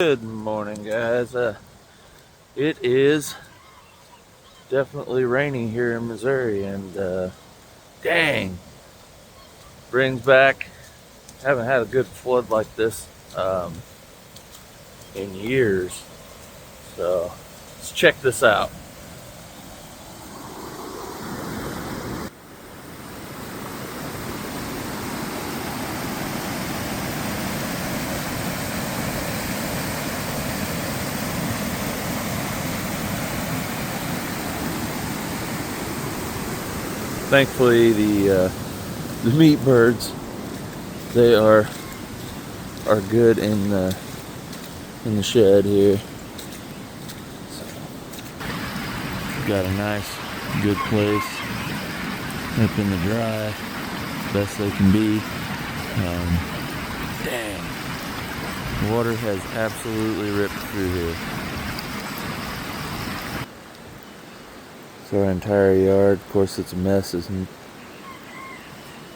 Good morning, guys. It is definitely raining here in Missouri, and dang, brings back. Haven't had a good flood like this in years. So let's check this out. Thankfully, the meat birds, they are good in the shed here. So, got a nice, good place up in the dry, best they can be. Dang, water has absolutely ripped through here. So our entire yard, of course, it's a mess, isn't it?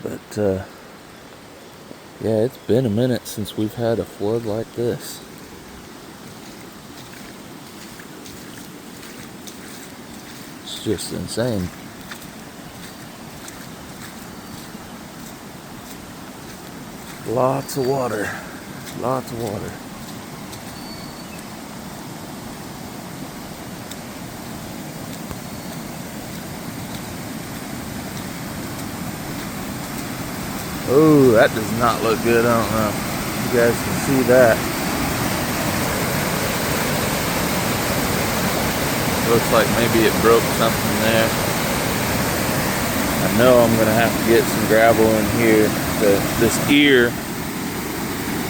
But yeah, it's been a minute since we've had a flood like this. It's just insane. Lots of water. Lots of water. Oh, that does not look good. I don't know if you guys can see that. Looks like maybe it broke something there. I know I'm gonna have to get some gravel in here.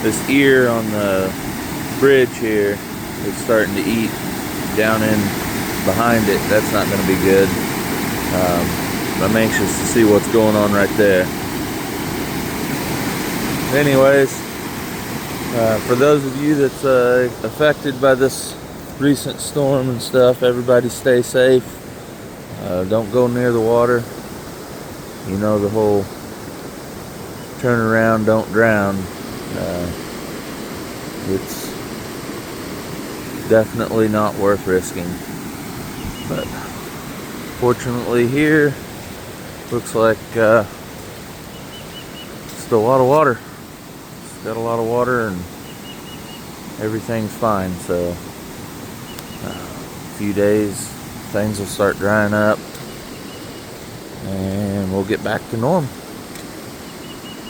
This ear on the bridge here is starting to eat down in behind it. That's not gonna be good. I'm anxious to see what's going on right there. Anyways, for those of you that's affected by this recent storm and stuff, everybody stay safe. Don't go near the water. You know the whole turn around, don't drown. It's definitely not worth risking. But fortunately here, looks like it's a lot of water. It's got a lot of water and everything's fine. So a few days, things will start drying up and we'll get back to normal.